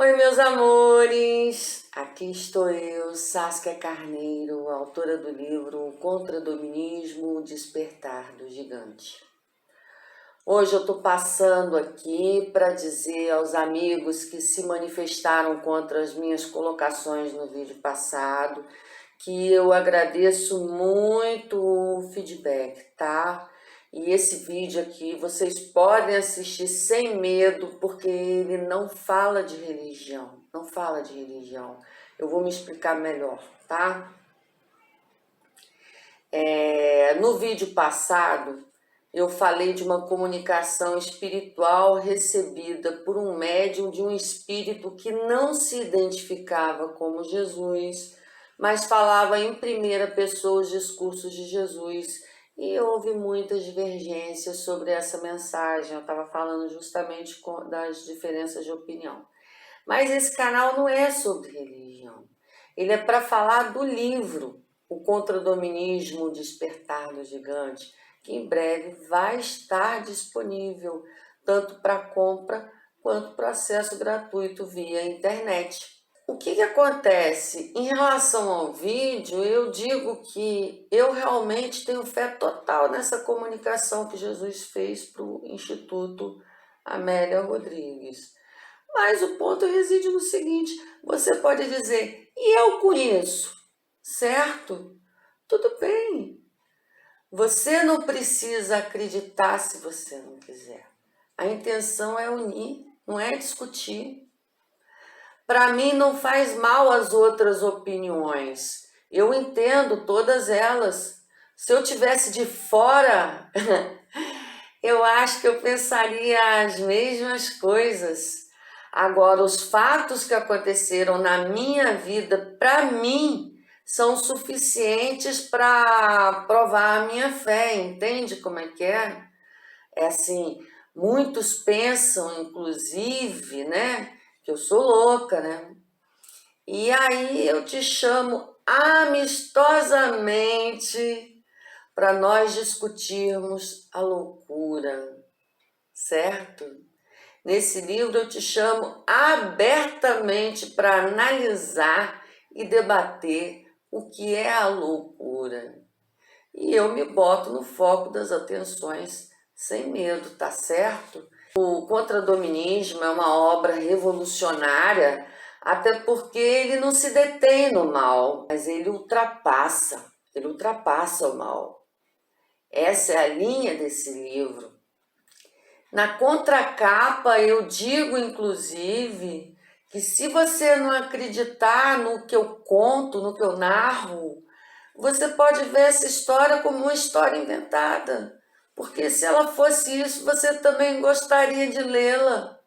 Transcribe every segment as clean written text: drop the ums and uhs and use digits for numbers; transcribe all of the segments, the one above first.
Oi, meus amores! Aqui estou eu, Saskia Carneiro, autora do livro O Contradominismo, o Despertar do Gigante. Hoje eu estou passando aqui para dizer aos amigos que se manifestaram contra as minhas colocações no vídeo passado que eu agradeço muito o feedback, tá? E esse vídeo aqui vocês podem assistir sem medo, porque ele não fala de religião, não fala de religião. Eu vou me explicar melhor, tá? No vídeo passado, eu falei de uma comunicação espiritual recebida por um médium de um espírito que não se identificava como Jesus, mas falava em primeira pessoa os discursos de Jesus. E houve muitas divergências sobre essa mensagem. Eu estava falando justamente das diferenças de opinião. Mas esse canal não é sobre religião. Ele é para falar do livro O Contradominismo, o Despertar do Gigante, que em breve vai estar disponível, tanto para compra quanto para acesso gratuito via internet. O que acontece? Em relação ao vídeo, eu digo que eu realmente tenho fé total nessa comunicação que Jesus fez para o Instituto Amélia Rodrigues. Mas o ponto reside no seguinte: você pode dizer, e eu conheço, certo? Tudo bem. Você não precisa acreditar se você não quiser. A intenção é unir, não é discutir. Para mim não faz mal as outras opiniões. Eu entendo todas elas. Se eu tivesse de fora, eu acho que eu pensaria as mesmas coisas. Agora, os fatos que aconteceram na minha vida, para mim, são suficientes para provar a minha fé, entende como é que é? É assim, muitos pensam, inclusive, né, que eu sou louca, né? E aí eu te chamo amistosamente para nós discutirmos a loucura, certo? Nesse livro eu te chamo abertamente para analisar e debater o que é a loucura. E eu me boto no foco das atenções sem medo, tá certo? O Contradominismo é uma obra revolucionária, até porque ele não se detém no mal, mas ele ultrapassa o mal. Essa é a linha desse livro. Na contracapa eu digo, inclusive, que se você não acreditar no que eu conto, no que eu narro, você pode ver essa história como uma história inventada. Porque se ela fosse isso, você também gostaria de lê-la,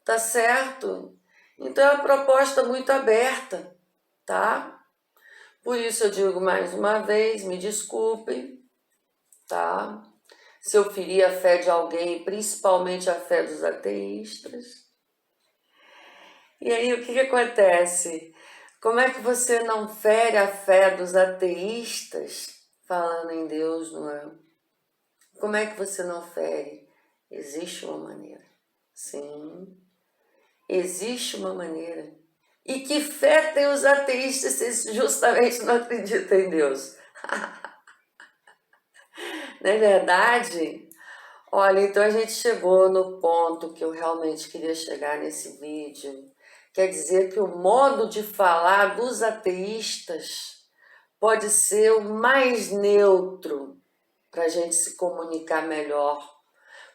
tá certo? Então é uma proposta muito aberta, tá? Por isso eu digo mais uma vez, me desculpem, tá? Se eu ferir a fé de alguém, principalmente a fé dos ateístas. E aí o que acontece? Como é que você não fere a fé dos ateístas, falando em Deus, não é? Como é que você não fere? Existe uma maneira. Sim, existe uma maneira. E que fé tem os ateístas se justamente não acreditam em Deus? Não é verdade? Olha, então a gente chegou no ponto que eu realmente queria chegar nesse vídeo. Quer dizer que o modo de falar dos ateístas pode ser o mais neutro para a gente se comunicar melhor,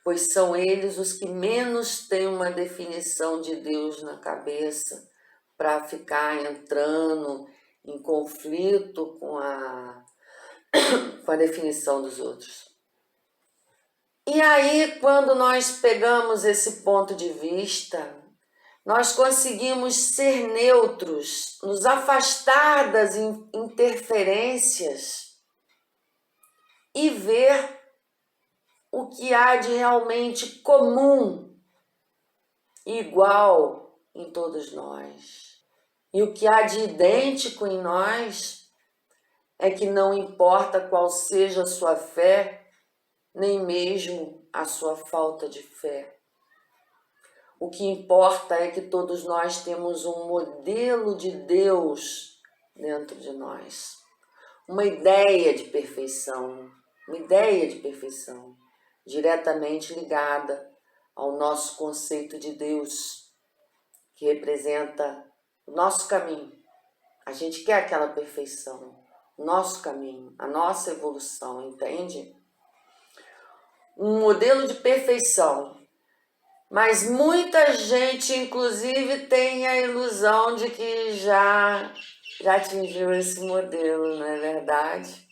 pois são eles os que menos têm uma definição de Deus na cabeça para ficar entrando em conflito com a definição dos outros. E aí, quando nós pegamos esse ponto de vista, nós conseguimos ser neutros, nos afastar das interferências e ver o que há de realmente comum e igual em todos nós. E o que há de idêntico em nós é que não importa qual seja a sua fé, nem mesmo a sua falta de fé. O que importa é que todos nós temos um modelo de Deus dentro de nós. Uma ideia de perfeição, diretamente ligada ao nosso conceito de Deus, que representa o nosso caminho. A gente quer aquela perfeição, o nosso caminho, a nossa evolução, entende? Um modelo de perfeição. Mas muita gente, inclusive, tem a ilusão de que já atingiu esse modelo, não é verdade?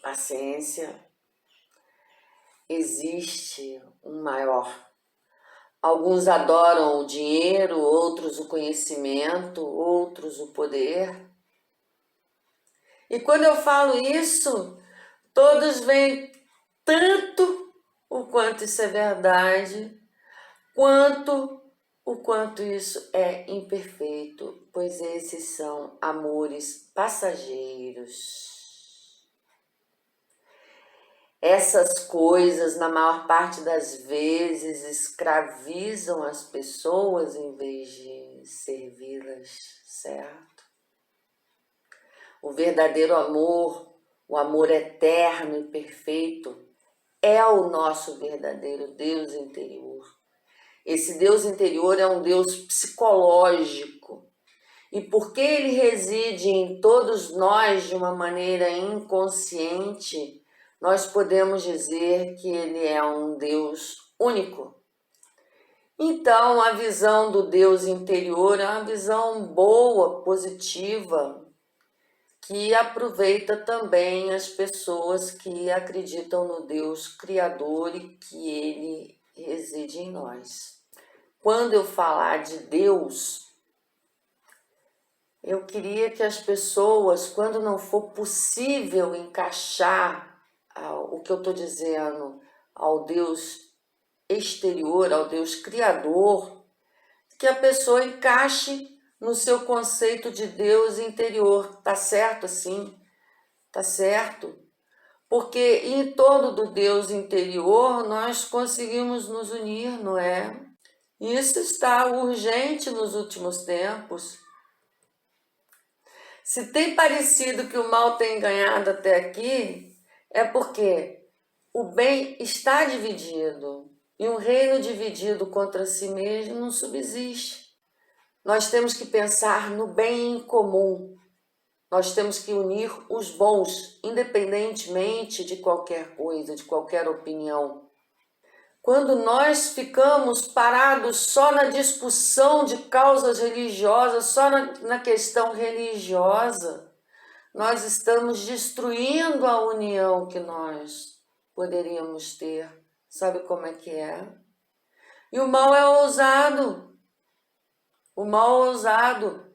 Paciência. Existe um maior. Alguns adoram o dinheiro, outros o conhecimento, outros o poder. E quando eu falo isso, todos veem tanto o quanto isso é verdade, quanto o quanto isso é imperfeito, pois esses são amores passageiros. Essas coisas, na maior parte das vezes, escravizam as pessoas em vez de servi-las, certo? O verdadeiro amor, o amor eterno e perfeito, é o nosso verdadeiro Deus interior. Esse Deus interior é um Deus psicológico. E porque ele reside em todos nós de uma maneira inconsciente, nós podemos dizer que ele é um Deus único. Então, a visão do Deus interior é uma visão boa, positiva, que aproveita também as pessoas que acreditam no Deus Criador e que ele reside em nós. Quando eu falar de Deus, eu queria que as pessoas, quando não for possível encaixar o que eu estou dizendo ao Deus exterior, ao Deus Criador, que a pessoa encaixe no seu conceito de Deus interior. Tá certo assim? Tá certo? Porque em torno do Deus interior nós conseguimos nos unir, não é? Isso está urgente nos últimos tempos. Se tem parecido que o mal tem ganhado até aqui, é porque o bem está dividido. E um reino dividido contra si mesmo não subsiste. Nós temos que pensar no bem em comum. Nós temos que unir os bons, independentemente de qualquer coisa, de qualquer opinião. Quando nós ficamos parados só na discussão de causas religiosas, só na questão religiosa, nós estamos destruindo a união que nós poderíamos ter. Sabe como é que é? E o mal é ousado. O mal é ousado.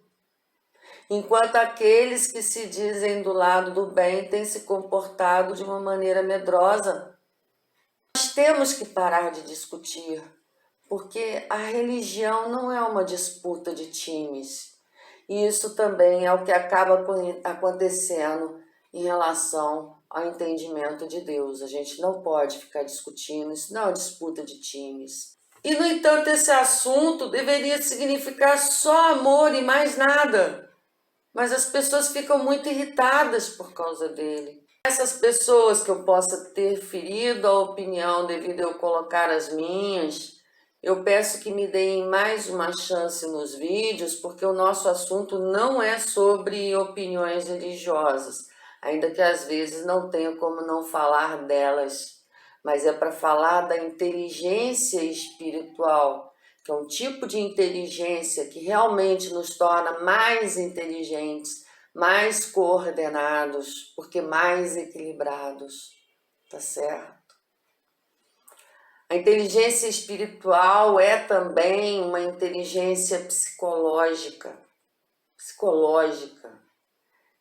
Enquanto aqueles que se dizem do lado do bem têm se comportado de uma maneira medrosa. Nós temos que parar de discutir, porque a religião não é uma disputa de times. E isso também é o que acaba acontecendo em relação ao entendimento de Deus. A gente não pode ficar discutindo, isso não é uma disputa de times. E, no entanto, esse assunto deveria significar só amor e mais nada. Mas as pessoas ficam muito irritadas por causa dele. Essas pessoas que eu possa ter ferido a opinião devido a eu colocar as minhas, eu peço que me deem mais uma chance nos vídeos, porque o nosso assunto não é sobre opiniões religiosas, ainda que às vezes não tenha como não falar delas, mas é para falar da inteligência espiritual, que é um tipo de inteligência que realmente nos torna mais inteligentes, mais coordenados, porque mais equilibrados, tá certo? A inteligência espiritual é também uma inteligência psicológica.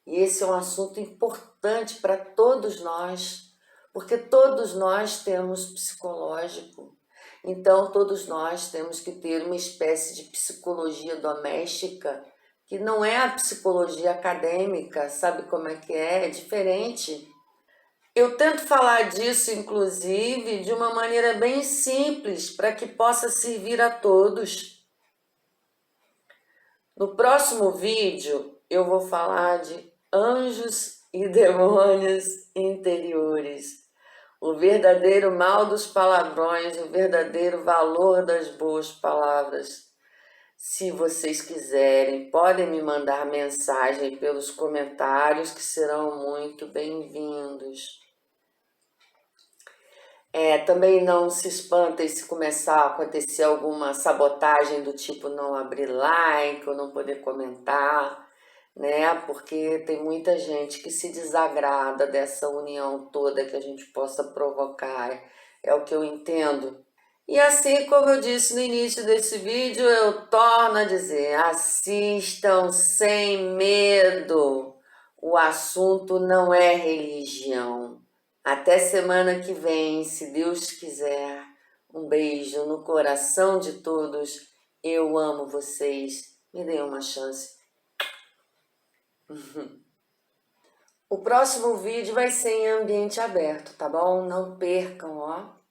E esse é um assunto importante para todos nós, porque todos nós temos psicológico. Então, todos nós temos que ter uma espécie de psicologia doméstica, que não é a psicologia acadêmica, sabe como é que é? É diferente. Eu tento falar disso, inclusive, de uma maneira bem simples, para que possa servir a todos. No próximo vídeo, eu vou falar de anjos e demônios interiores, o verdadeiro mal dos palavrões, o verdadeiro valor das boas palavras. Se vocês quiserem, podem me mandar mensagem pelos comentários, que serão muito bem-vindos. Também não se espantem se começar a acontecer alguma sabotagem do tipo não abrir like ou não poder comentar, né? Porque tem muita gente que se desagrada dessa união toda que a gente possa provocar. É o que eu entendo. E assim como eu disse no início desse vídeo, eu torno a dizer, assistam sem medo. O assunto não é religião. Até semana que vem, se Deus quiser. Um beijo no coração de todos. Eu amo vocês. Me deem uma chance. O próximo vídeo vai ser em ambiente aberto, tá bom? Não percam, ó.